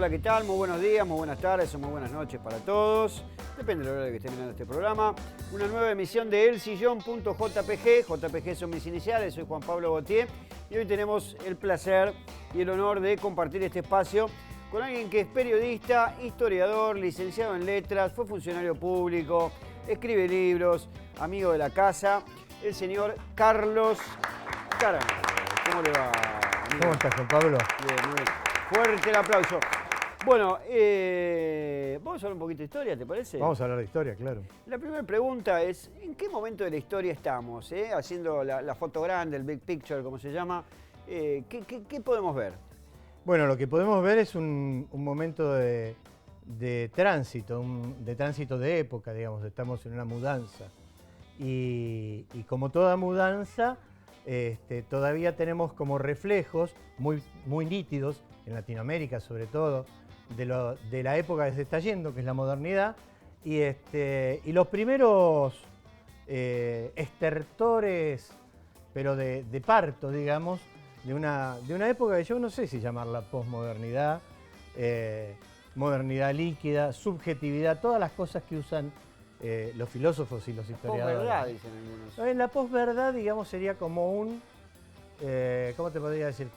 Hola, ¿qué tal? Muy buenos días, muy buenas tardes o muy buenas noches para todos. Depende del horario que estén mirando este programa. Una nueva emisión de elsillón.jpg. JPG son mis iniciales, soy Juan Pablo Gautier. Y hoy tenemos el placer y el honor de compartir este espacio con alguien que es periodista, historiador, licenciado en letras, fue funcionario público, escribe libros, amigo de la casa, el señor Carlos Caramelo. ¿Cómo le va, amigo? ¿Cómo estás, Juan Pablo? Bien, muy bien. Fuerte el aplauso. Bueno, vamos a hablar un poquito de historia, ¿te parece? Vamos a hablar de historia, claro. La primera pregunta es, ¿en qué momento de la historia estamos? Haciendo la foto grande, el big picture, como se llama. ¿Qué podemos ver? Bueno, lo que podemos ver es un momento de tránsito, de tránsito de época, digamos. Estamos en una mudanza. Y como toda mudanza, todavía tenemos como reflejos muy nítidos, en Latinoamérica sobre todo, de la época que se está yendo, que es la modernidad, y los primeros estertores, pero de parto, digamos, de una época que yo no sé si llamarla posmodernidad, modernidad líquida, subjetividad, todas las cosas que usan los filósofos y los historiadores. Posverdad, dicen algunos. En la posverdad, digamos, sería como un, ¿cómo te podría decir?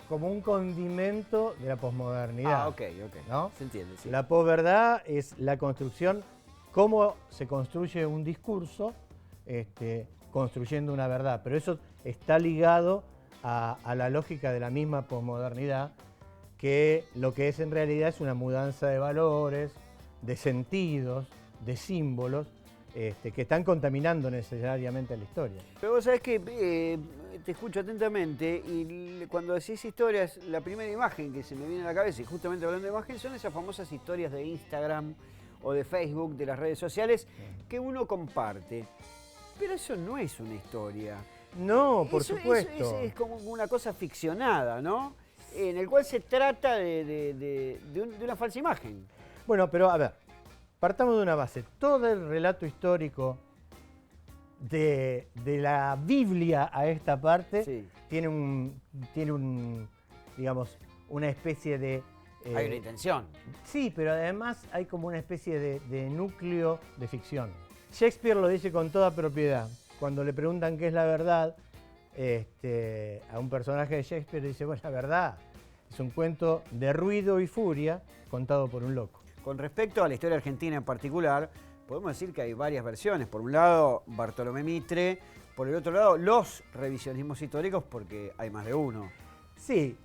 Como un condimento de la posmodernidad. Ah, ok, ¿no? Se entiende, sí. La posverdad es la construcción, cómo se construye un discurso, construyendo una verdad. Pero eso está ligado a la lógica de la misma posmodernidad, que lo que es en realidad es una mudanza de valores, de sentidos, de símbolos, que están contaminando necesariamente la historia. Pero vos sabés que te escucho atentamente y cuando decís historias, la primera imagen que se me viene a la cabeza, y justamente hablando de imagen, son esas famosas historias de Instagram o de Facebook, de las redes sociales, que uno comparte. Pero eso no es una historia. No, por Eso supuesto. es como una cosa ficcionada, ¿no? En el cual se trata de una falsa imagen. Bueno, pero a ver, partamos de una base. Todo el relato histórico de la Biblia a esta parte Sí. tiene digamos, una especie de... Hay una intención. Sí, pero además hay como una especie de núcleo de ficción. Shakespeare lo dice con toda propiedad. Cuando le preguntan qué es la verdad, a un personaje de Shakespeare dice, bueno, la verdad es un cuento de ruido y furia contado por un loco. Con respecto a la historia argentina en particular, podemos decir que hay varias versiones. Por un lado, Bartolomé Mitre. Por el otro lado, los revisionismos históricos, porque hay más de uno. Sí,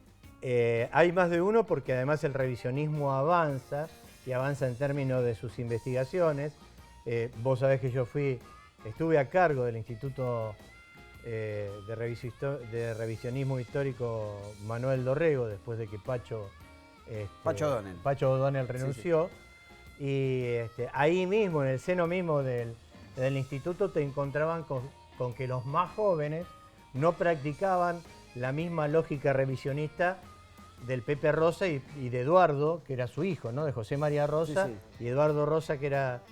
hay más de uno porque además el revisionismo avanza y avanza en términos de sus investigaciones. Vos sabés que yo estuve a cargo del Instituto de Revisionismo Histórico Manuel Dorrego, después de que Pacho O'Donnell renunció. Sí, sí. Y ahí mismo, en el seno mismo del instituto, te encontraban con que los más jóvenes no practicaban la misma lógica revisionista del Pepe Rosa y de Eduardo, que era su hijo, ¿no? De José María Rosa, Sí, sí. y Eduardo Rosa, que era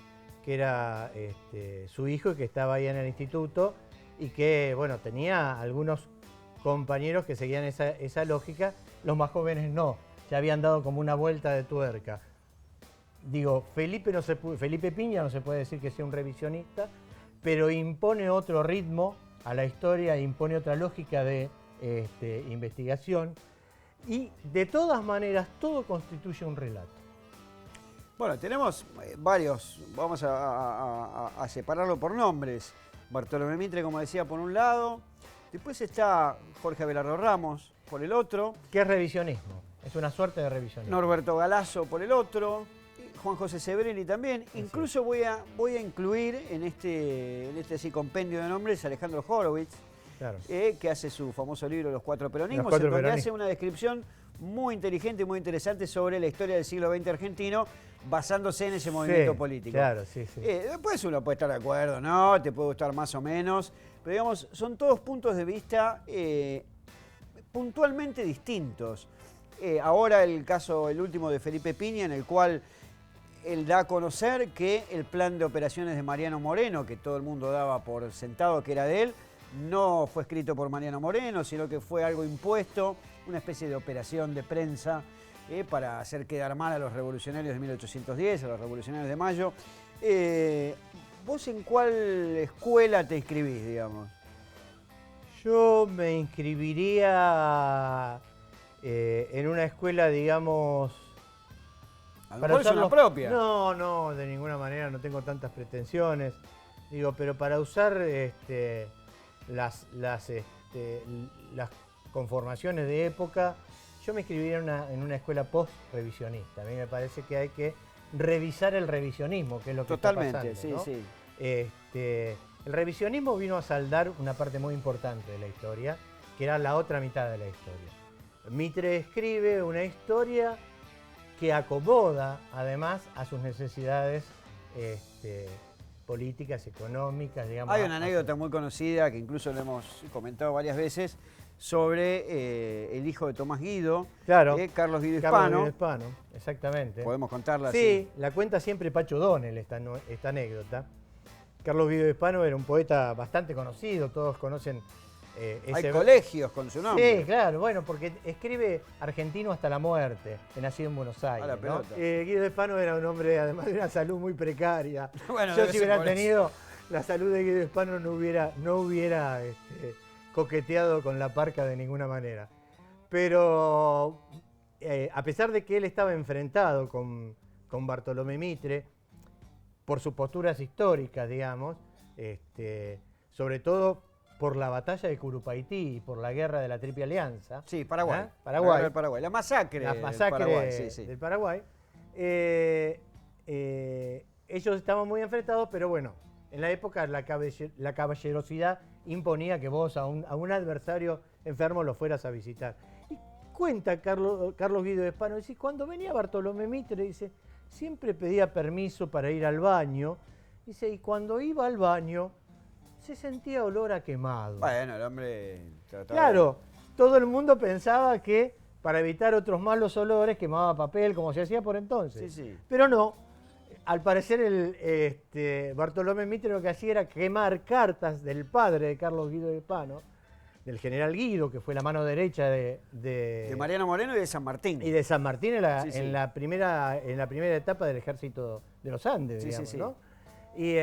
su hijo y que estaba ahí en el instituto y que, bueno, tenía algunos compañeros que seguían esa lógica, los más jóvenes no, ya habían dado como una vuelta de tuerca. Digo, Felipe Piña no se puede decir que sea un revisionista, pero impone otro ritmo a la historia, impone otra lógica de investigación y de todas maneras todo constituye un relato. Bueno, tenemos varios, vamos a separarlo por nombres. Bartolomé Mitre, como decía, por un lado. Después está Jorge Abelardo Ramos, por el otro. ¿Qué es revisionismo? Es una suerte de revisionismo. Norberto Galazo, por el otro. Juan José Sebrelli también. Incluso voy a incluir en este así compendio de nombres a Alejandro Horowitz, Claro. Que hace su famoso libro Los Cuatro Peronismos, Los Cuatro en donde Peronismos. hace una descripción muy inteligente y muy interesante sobre la historia del siglo XX argentino, basándose en ese movimiento político. Claro, sí. Después uno puede estar de acuerdo, ¿no? Te puede gustar más o menos, pero digamos, son todos puntos de vista puntualmente distintos. Ahora el último de Felipe Piña, en el cual él da a conocer que el plan de operaciones de Mariano Moreno, que todo el mundo daba por sentado que era de él, no fue escrito por Mariano Moreno, sino que fue algo impuesto, una especie de operación de prensa para hacer quedar mal a los revolucionarios de 1810, a los revolucionarios de Mayo. ¿Vos en cuál escuela te inscribís, digamos? Yo me inscribiría en una escuela, digamos... A lo mejor es una propia. No, de ninguna manera, no tengo tantas pretensiones. Digo, pero para usar las conformaciones de época, yo me inscribiría en una escuela post-revisionista. A mí me parece que hay que revisar el revisionismo, que es lo que está pasando, Totalmente, sí, ¿no? sí. El revisionismo vino a saldar una parte muy importante de la historia, que era la otra mitad de la historia. Mitre escribe una historia que acomoda, además, a sus necesidades políticas, económicas, digamos. Hay una anécdota muy conocida, que incluso lo hemos comentado varias veces, sobre el hijo de Tomás Guido, claro, Carlos Guido Carlos Hispano. Guido Hispano, exactamente. Podemos contarla. Sí, la cuenta siempre Pacho Donel esta anécdota. Carlos Guido Hispano era un poeta bastante conocido, todos conocen Hay colegios con su nombre. Sí, claro, bueno, porque escribe Argentino hasta la muerte, nacido en Buenos Aires, ¿no? Guido Hispano era un hombre, además de una salud muy precaria. Bueno, yo si hubiera tenido la salud de Guido Hispano no hubiera coqueteado con la parca de ninguna manera. Pero a pesar de que él estaba enfrentado con Bartolomé Mitre, por sus posturas históricas, digamos, sobre todo por la batalla de Curupaytí y por la guerra de la Triple Alianza. Sí, Paraguay. Paraguay. La masacre del Paraguay. Sí. Del Paraguay. Ellos estaban muy enfrentados, pero bueno, en la época la caballerosidad imponía que vos a un adversario enfermo lo fueras a visitar. Y cuenta Carlos Guido Hispano, dice, cuando venía Bartolomé Mitre, dice, siempre pedía permiso para ir al baño, dice, y cuando iba al baño se sentía olor a quemado. Bueno, el hombre trataba... Claro, todo el mundo pensaba que para evitar otros malos olores quemaba papel, como se hacía por entonces. Sí, sí. Pero no, al parecer Bartolomé Mitre lo que hacía era quemar cartas del padre de Carlos Guido Hispano, del general Guido, que fue la mano derecha de Mariano Moreno y de San Martín. Y de San Martín en la primera etapa del ejército de los Andes, digamos, ¿no? Y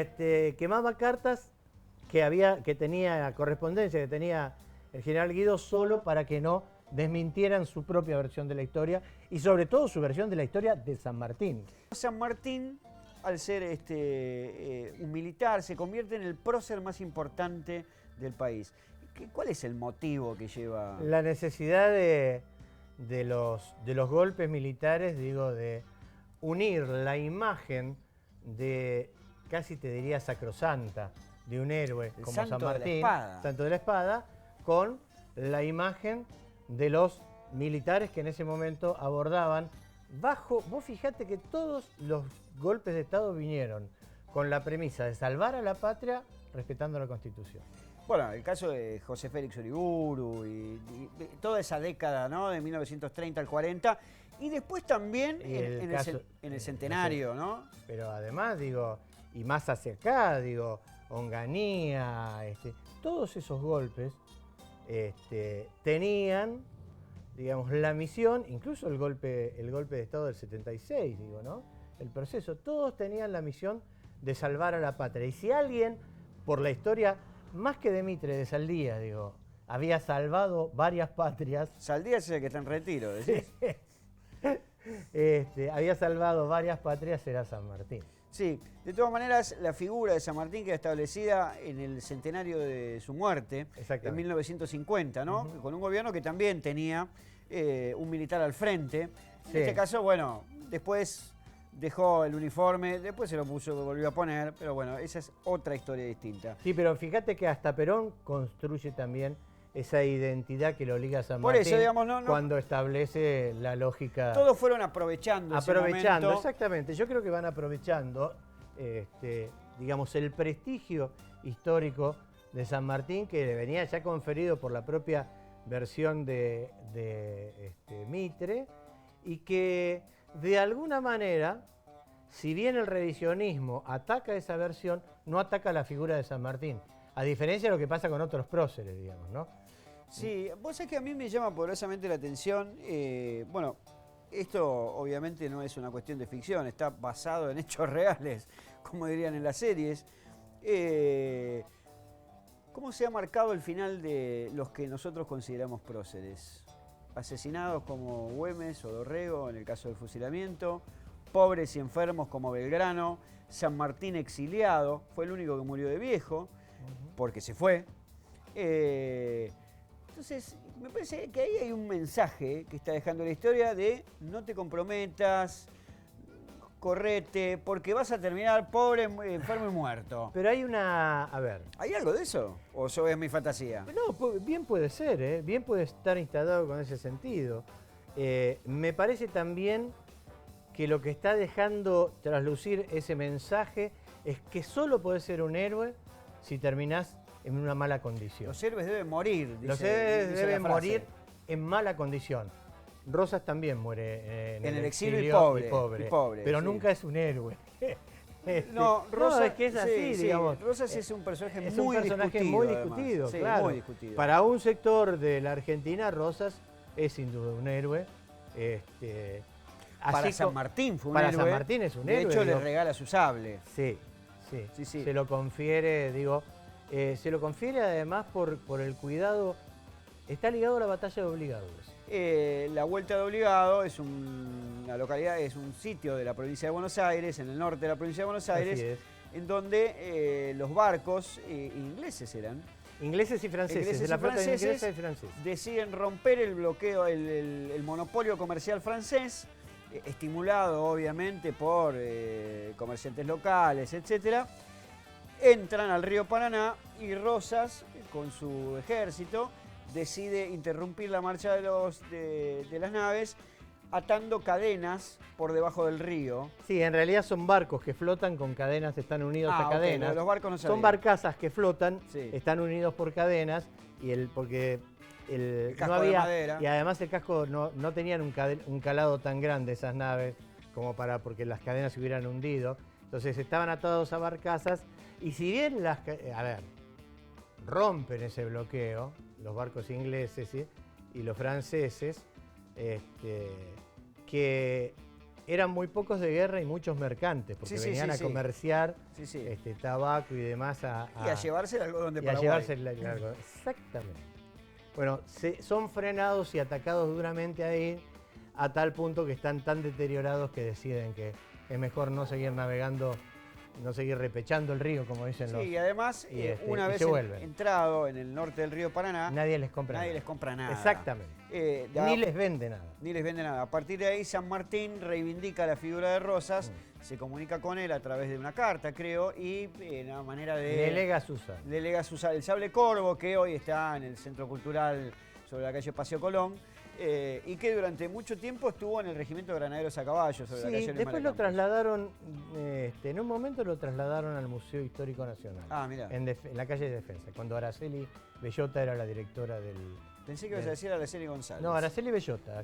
quemaba cartas que tenía correspondencia, que tenía el general Guido solo para que no desmintieran su propia versión de la historia y sobre todo su versión de la historia de San Martín. San Martín, al ser un militar, se convierte en el prócer más importante del país. ¿Cuál es el motivo que lleva? La necesidad de los golpes militares, digo, de unir la imagen de, casi te diría sacrosanta, de un héroe como San Martín, Santo de la Espada, con la imagen de los militares que en ese momento abordaban vos fijate que todos los golpes de Estado vinieron con la premisa de salvar a la patria respetando la Constitución. Bueno, el caso de José Félix Uriburu y toda esa década, ¿no? De 1930 al 40 y después también en el centenario, ¿no? Pero además, digo, y más hacia acá, digo, Onganía, todos esos golpes tenían, digamos, la misión, incluso el golpe de Estado del 76, digo, ¿no? El proceso, todos tenían la misión de salvar a la patria. Y si alguien, por la historia, más que de Mitre, de Saldías, digo, había salvado varias patrias. Saldías es el que está en retiro, ¿decís? Había salvado varias patrias, era San Martín. Sí, de todas maneras, la figura de San Martín queda establecida en el centenario de su muerte, en 1950, ¿no? Uh-huh. Con un gobierno que también tenía un militar al frente. Sí. En este caso, bueno, después dejó el uniforme, después se lo volvió a poner, pero bueno, esa es otra historia distinta. Sí, pero fíjate que hasta Perón construye también esa identidad que lo liga a San Martín. Por eso, digamos, cuando establece la lógica. Todos fueron aprovechando ese momento. Exactamente. Yo creo que van aprovechando, digamos, el prestigio histórico de San Martín, que le venía ya conferido por la propia versión de Mitre, y que de alguna manera, si bien el revisionismo ataca esa versión, no ataca la figura de San Martín. A diferencia de lo que pasa con otros próceres, digamos, ¿no? Sí, vos sabés que a mí me llama poderosamente la atención, bueno, esto obviamente no es una cuestión de ficción, está basado en hechos reales, como dirían en las series. ¿Cómo se ha marcado el final de los que nosotros consideramos próceres? Asesinados como Güemes o Dorrego en el caso del fusilamiento, pobres y enfermos como Belgrano, San Martín exiliado, fue el único que murió de viejo, porque se fue. Entonces, me parece que ahí hay un mensaje que está dejando la historia de no te comprometas, correte, porque vas a terminar pobre, enfermo y muerto. Pero hay una... A ver. ¿Hay algo de eso? ¿O eso es mi fantasía? No, bien puede ser, ¿eh? Bien puede estar instalado con ese sentido. Me parece también que lo que está dejando traslucir ese mensaje es que solo podés ser un héroe si terminás en una mala condición. Los héroes deben morir, Los héroes deben morir en mala condición. Rosas también muere en el exilio y pobre, pero sí, nunca es un héroe. No, Rosas es que es así, sí, digamos. Rosas es un personaje es muy un personaje discutido, muy discutido, sí, claro. muy discutido. Para un sector de la Argentina, Rosas es sin duda un héroe. Para San Martín fue un para héroe. San Martín es un héroe. De hecho, le regala su sable. Sí. Se lo confiere, se lo confiere además por el cuidado. Está ligado a la batalla de Obligados. La Vuelta de Obligado es una localidad, es un sitio de la provincia de Buenos Aires, en el norte de la provincia de Buenos Aires, en donde los barcos ingleses eran. Ingleses y franceses, de la flota inglesa y francesa. Deciden romper el bloqueo, el monopolio comercial francés, estimulado obviamente por comerciantes locales, etc. Entran al río Paraná y Rosas, con su ejército, decide interrumpir la marcha de las naves atando cadenas por debajo del río. Sí, en realidad son barcos que flotan con cadenas, están unidos a cadenas. Los barcos no son barcazas que flotan, sí, están unidos por cadenas porque el casco no había, de madera. Y además el casco no tenían un calado tan grande esas naves como porque las cadenas se hubieran hundido. Entonces estaban atados a barcazas y si bien rompen ese bloqueo, los barcos ingleses y los franceses, que eran muy pocos de guerra y muchos mercantes, porque venían a comerciar tabaco y demás. Y a llevarse el algodón de Paraguay. Y a llevarse el algodón. Exactamente. Bueno, son frenados y atacados duramente ahí, a tal punto que están tan deteriorados que deciden que es mejor no seguir navegando, no seguir repechando el río, como dicen los... Sí, y además, una vez entrado en el norte del río Paraná, nadie les compra nada. Exactamente. Ni les vende nada. Ni les vende nada. A partir de ahí, San Martín reivindica la figura de Rosas, se comunica con él a través de una carta, creo, y una manera de... Delega Susa. El sable corvo, que hoy está en el Centro Cultural sobre la calle Paseo Colón, y que durante mucho tiempo estuvo en el Regimiento de Granaderos a Caballo sobre la calle Luis después lo trasladaron, en un momento lo trasladaron al Museo Histórico Nacional. Ah, mira. En la calle Defensa, cuando Araceli Bellota era la directora del... Pensé que ibas a decir Araceli González. No, Araceli Bellota.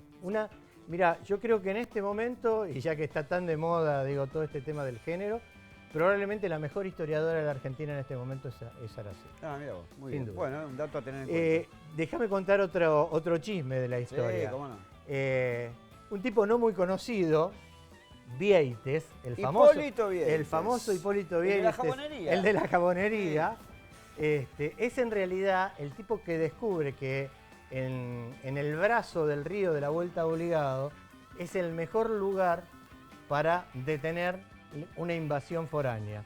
Mira, yo creo que en este momento, y ya que está tan de moda, todo este tema del género, probablemente la mejor historiadora de la Argentina en este momento es Araceli. Ah, mira vos, muy bien. Bueno, un dato a tener en cuenta. Déjame contar otro chisme de la historia. Sí, cómo no. Un tipo no muy conocido, Vieites, el famoso Hipólito Vieites. El de la jabonería. El de la jabonería. Es en realidad el tipo que descubre que en el brazo del río de la Vuelta Obligado es el mejor lugar para detener una invasión foránea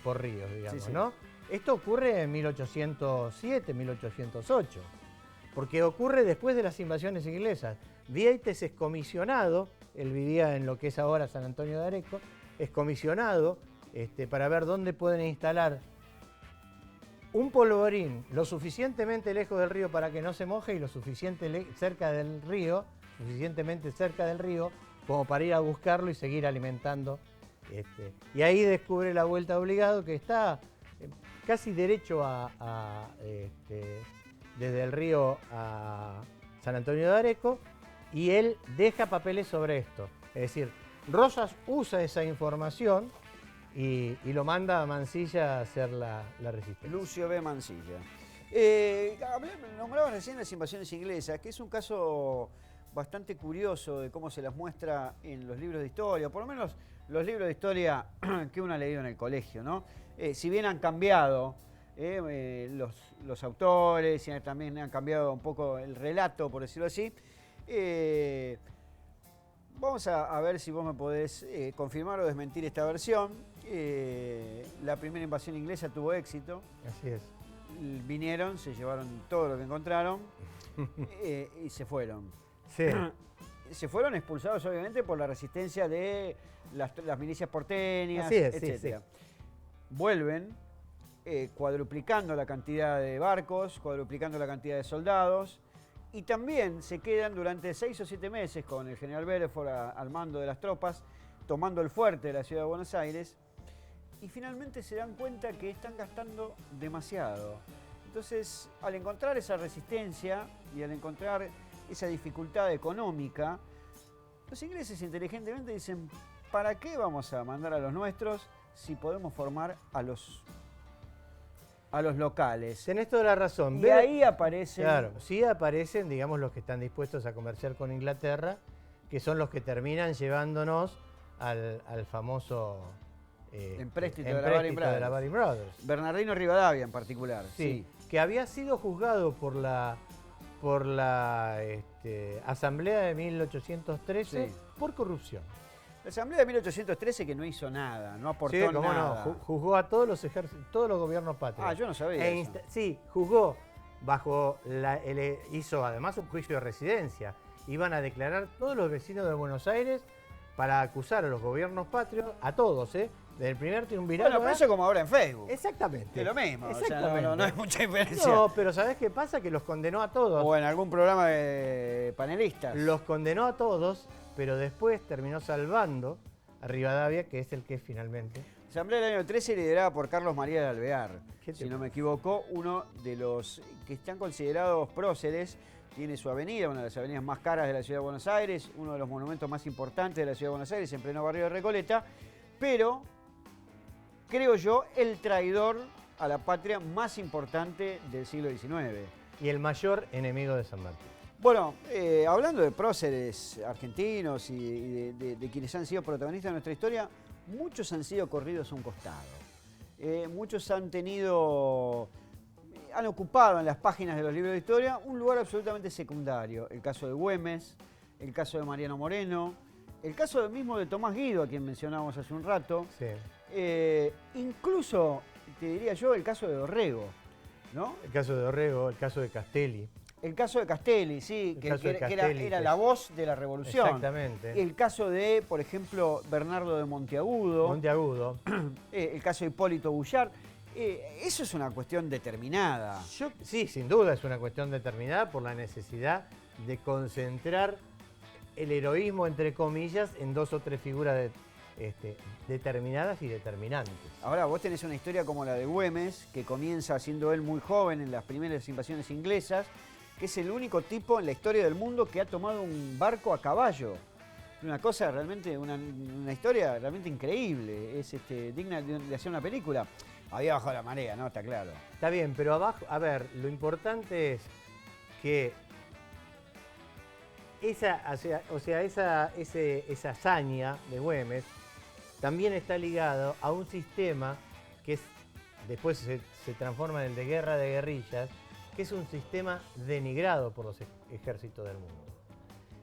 por ríos, digamos, ¿no? Esto ocurre en 1807, 1808, porque ocurre después de las invasiones inglesas. Vieites es comisionado, él vivía en lo que es ahora San Antonio de Areco, es comisionado para ver dónde pueden instalar un polvorín lo suficientemente lejos del río para que no se moje y lo suficientemente cerca del río como para ir a buscarlo y seguir alimentando. Y ahí descubre la Vuelta Obligado, que está casi derecho desde el río a San Antonio de Areco, y él deja papeles sobre esto. Es decir, Rosas usa esa información y lo manda a Mansilla a hacer la resistencia. Lucio B. Mansilla. Nombraba recién las invasiones inglesas, que es un caso bastante curioso de cómo se las muestra en los libros de historia, por lo menos los libros de historia que uno ha leído en el colegio, ¿no? Si bien han cambiado los autores, y también han cambiado un poco el relato, por decirlo así, vamos a ver si vos me podés confirmar o desmentir esta versión. La primera invasión inglesa tuvo éxito. Así es. Vinieron, se llevaron todo lo que encontraron y se fueron. Sí. Se fueron expulsados obviamente por la resistencia de las milicias porteñas, Así es, etc. sí. Vuelven cuadruplicando la cantidad de barcos, cuadruplicando la cantidad de soldados, y también se quedan durante 6 o 7 meses con el general Belfort al mando de las tropas, tomando el fuerte de la ciudad de Buenos Aires, y finalmente se dan cuenta que están gastando demasiado. Entonces, al encontrar esa resistencia y al encontrar esa dificultad económica, los ingleses inteligentemente dicen, ¿para qué vamos a mandar a los nuestros si podemos formar a los locales? Tenés toda la razón. Y ahí aparecen... Claro, sí aparecen, digamos, los que están dispuestos a comerciar con Inglaterra, que son los que terminan llevándonos al famoso... empréstito de la Baring Brothers. Bernardino Rivadavia en particular. Sí, que había sido juzgado por la Asamblea de 1813 por corrupción. La Asamblea de 1813 que no hizo nada, no aportó nada. No, juzgó a todos los ejércitos, todos los gobiernos patrios. Yo no sabía eso. Sí, juzgó bajo hizo además un juicio de residencia. Iban a declarar todos los vecinos de Buenos Aires para acusar a los gobiernos patrios, a todos, desde el primer triunvirato. Bueno, pero eso como ahora en Facebook. Exactamente. Es lo mismo, Exactamente. O sea, no hay mucha diferencia. No, pero ¿sabés qué pasa? Que los condenó a todos. O en algún programa de panelistas. Los condenó a todos, pero después terminó salvando a Rivadavia, que es el que finalmente... La Asamblea del año 13 liderada por Carlos María de Alvear, si no me equivoco, uno de los que están considerados próceres. Tiene su avenida, una de las avenidas más caras de la ciudad de Buenos Aires, uno de los monumentos más importantes de la ciudad de Buenos Aires, en pleno barrio de Recoleta, pero, creo yo, el traidor a la patria más importante del siglo XIX. Y el mayor enemigo de San Martín. Bueno, hablando de próceres argentinos y de quienes han sido protagonistas de nuestra historia, muchos han sido corridos a un costado. Muchos han ocupado en las páginas de los libros de historia un lugar absolutamente secundario. El caso de Güemes, el caso de Mariano Moreno, el caso mismo de Tomás Guido, a quien mencionábamos hace un rato. Sí. Incluso, te diría yo, el caso de Dorrego, ¿no? El caso de Dorrego, el caso de Castelli. El caso de Castelli, sí, que era la voz de la revolución. Exactamente. El caso de, por ejemplo, Bernardo de Monteagudo. Monteagudo. El caso de Hipólito Bullard. Eso es una cuestión determinada. Sí, sin duda es una cuestión determinada por la necesidad de concentrar el heroísmo, entre comillas, en 2 o 3 figuras determinadas y determinantes. Ahora, vos tenés una historia como la de Güemes, que comienza siendo él muy joven en las primeras invasiones inglesas, que es el único tipo en la historia del mundo que ha tomado un barco a caballo. Una cosa realmente, una historia realmente increíble, es digna de hacer una película. Había bajo la marea, ¿no? Está claro. Está bien, pero abajo, a ver, lo importante es que esa hazaña de Güemes también está ligado a un sistema que después se transforma en el de guerra de guerrillas, que es un sistema denigrado por los ejércitos del mundo.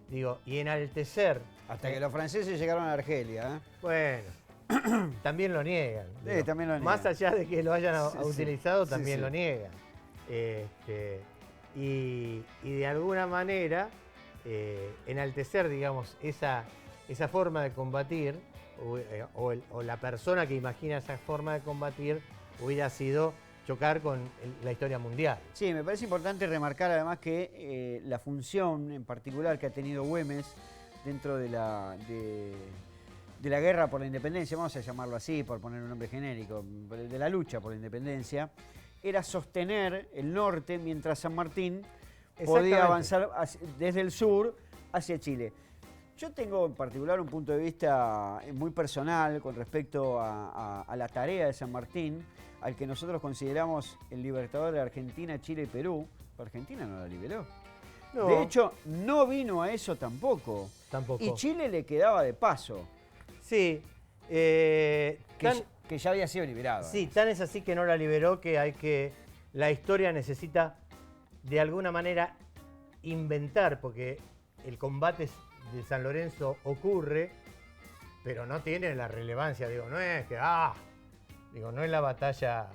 Digo, y enaltecer... Hasta que los franceses llegaron a Argelia, ¿eh? Bueno, también lo niegan. Sí, también lo niegan. Más allá de que lo hayan utilizado, también sí. lo niegan. Y de alguna manera, enaltecer, digamos, esa forma de combatir, o la persona que imagina esa forma de combatir, hubiera sido chocar con la historia mundial. Sí, me parece importante remarcar además que la función en particular que ha tenido Güemes dentro de la guerra por la independencia, vamos a llamarlo así por poner un nombre genérico, de la lucha por la independencia, era sostener el norte mientras San Martín podía avanzar desde el sur hacia Chile. Yo tengo en particular un punto de vista muy personal con respecto a la tarea de San Martín, al que nosotros consideramos el libertador de Argentina, Chile y Perú. Argentina no la liberó. No. De hecho, no vino a eso tampoco. Tampoco. Y Chile le quedaba de paso. Sí. Que ya había sido liberado. Sí, tan es así que no la liberó la historia necesita de alguna manera inventar, porque el combate de San Lorenzo ocurre, pero no tiene la relevancia, digo, no es que, no es la batalla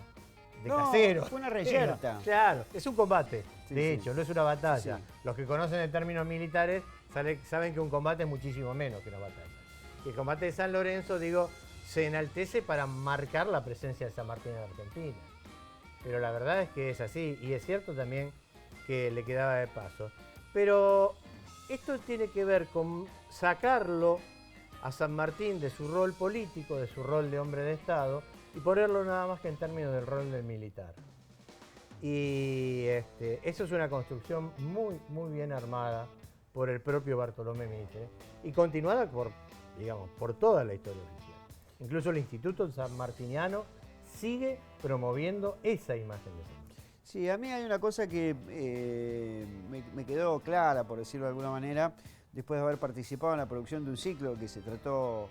de Caseros. Fue una reyerta. Claro, es un combate, Sí, de sí. hecho, no es una batalla. Sí. Los que conocen en términos militares saben que un combate es muchísimo menos que una batalla. Y el combate de San Lorenzo, digo, se enaltece para marcar la presencia de San Martín en Argentina. Pero la verdad es que es así, y es cierto también que le quedaba de paso. Pero esto tiene que ver con sacarlo a San Martín de su rol político, de su rol de hombre de Estado, y ponerlo nada más que en términos del rol del militar. Y eso es una construcción muy, muy bien armada por el propio Bartolomé Mitre y continuada por toda la historia oficial. Incluso el Instituto Sanmartiniano sigue promoviendo esa imagen de San Martín. Sí, a mí hay una cosa que me quedó clara, por decirlo de alguna manera, después de haber participado en la producción de un ciclo que se trató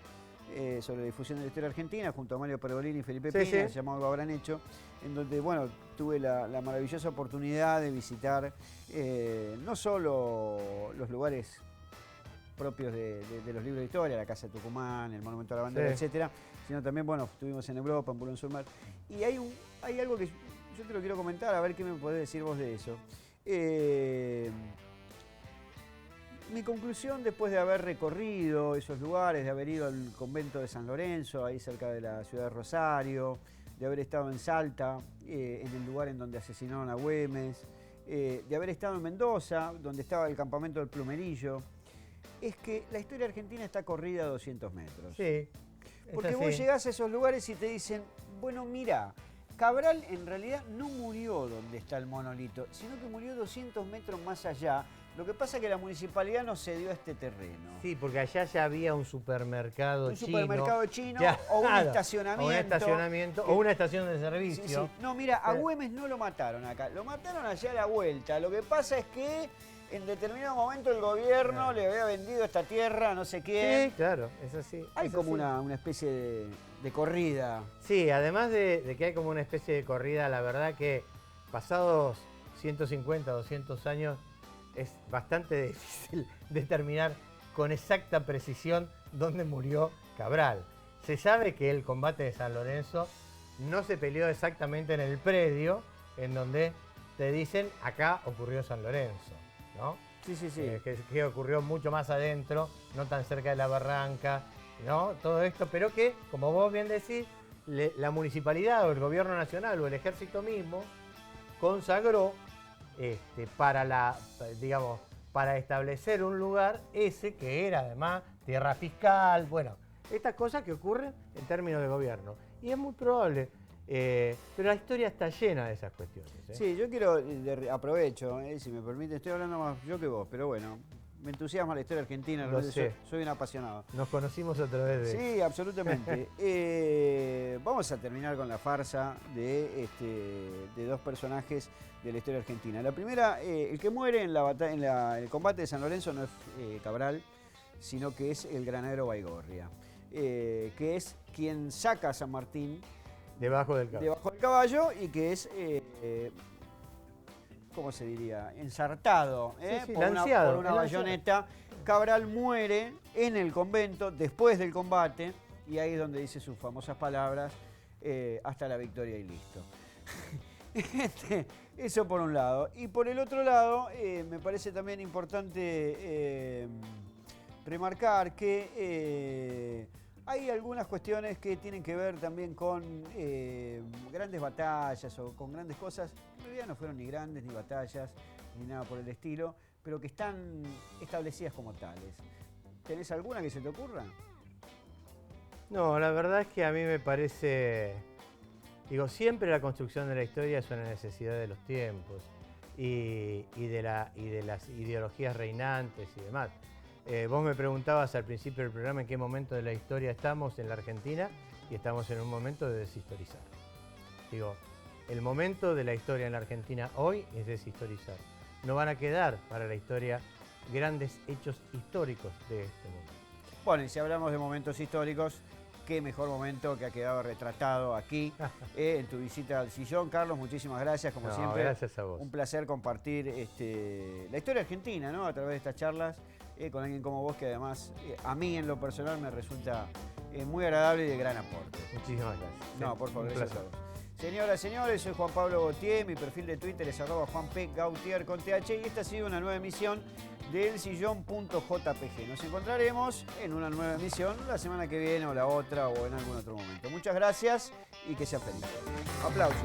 sobre la difusión de la historia argentina, junto a Mario Pergolini y Felipe Piña, llamado Lo Habrán Hecho, en donde, bueno, tuve la maravillosa oportunidad de visitar no solo los lugares propios de los libros de historia, la Casa de Tucumán, el Monumento a la Bandera, etcétera, sino también, bueno, estuvimos en Europa, en Boulogne-sur-Mer, y hay algo que yo te lo quiero comentar, a ver qué me podés decir vos de eso. Mi conclusión, después de haber recorrido esos lugares, de haber ido al convento de San Lorenzo, ahí cerca de la ciudad de Rosario, de haber estado en Salta, en el lugar en donde asesinaron a Güemes, de haber estado en Mendoza, donde estaba el campamento del Plumerillo, es que la historia argentina está corrida a 200 metros. Sí. Porque vos llegás a esos lugares y te dicen, bueno, mira, Cabral en realidad no murió donde está el monolito, sino que murió 200 metros más allá. Lo que pasa es que la municipalidad no cedió a este terreno. Sí, porque allá ya había un supermercado chino. O un estacionamiento. O un estacionamiento, o una estación de servicio. Sí, sí. No, mira, a Güemes no lo mataron acá, lo mataron allá a la vuelta. Lo que pasa es que en determinado momento el gobierno le había vendido esta tierra a no sé quién. Sí, claro, es así. Hay como una especie de corrida. Sí, además de que hay como una especie de corrida, la verdad que pasados 150, 200 años es bastante difícil determinar con exacta precisión dónde murió Cabral. Se sabe que el combate de San Lorenzo no se peleó exactamente en el predio en donde te dicen acá ocurrió San Lorenzo, ¿no? Sí, sí, sí. Que ocurrió mucho más adentro, no tan cerca de la barranca, ¿no? Todo esto, pero que, como vos bien decís, la municipalidad o el gobierno nacional o el ejército mismo consagró para establecer un lugar ese que era además tierra fiscal, bueno, estas cosas que ocurren en términos de gobierno. Y es muy probable, pero la historia está llena de esas cuestiones. Sí, yo quiero, aprovecho, si me permite, estoy hablando más yo que vos, pero bueno, me entusiasma la historia argentina, soy un apasionado. Nos conocimos a través de... Sí, absolutamente. Vamos a terminar con la farsa de dos personajes de la historia argentina. La primera, el que muere en el combate de San Lorenzo no es Cabral, sino que es el granadero Baigorria, que es quien saca a San Martín debajo del caballo y que es... ¿cómo se diría? Ensartado por una bayoneta. Cabral muere en el convento después del combate y ahí es donde dice sus famosas palabras, hasta la victoria y listo. Eso por un lado. Y por el otro lado, me parece también importante remarcar que hay algunas cuestiones que tienen que ver también con grandes batallas o con grandes cosas. En realidad no fueron ni grandes, ni batallas, ni nada por el estilo, pero que están establecidas como tales. ¿Tenés alguna que se te ocurra? No, la verdad es que a mí me parece... siempre la construcción de la historia es una necesidad de los tiempos y de las ideologías reinantes y demás. Vos me preguntabas al principio del programa en qué momento de la historia estamos en la Argentina y estamos en un momento de deshistorizar. El momento de la historia en la Argentina hoy es deshistorizar. no van a quedar para la historia grandes hechos históricos de este mundo. Bueno, y si hablamos de momentos históricos, qué mejor momento que ha quedado retratado aquí en tu visita al sillón. Carlos, muchísimas gracias, como siempre. Gracias a vos. Un placer compartir la historia argentina, ¿no? A través de estas charlas con alguien como vos, que además a mí en lo personal me resulta muy agradable y de gran aporte. Muchísimas gracias. No, por favor, gracias a vos. Señoras, señores, soy Juan Pablo Gautier, mi perfil de Twitter es @JuanPGautier con TH y esta ha sido una nueva emisión de elsillón.jpg. Nos encontraremos en una nueva emisión la semana que viene o la otra o en algún otro momento. Muchas gracias y que sean felices. Aplausos.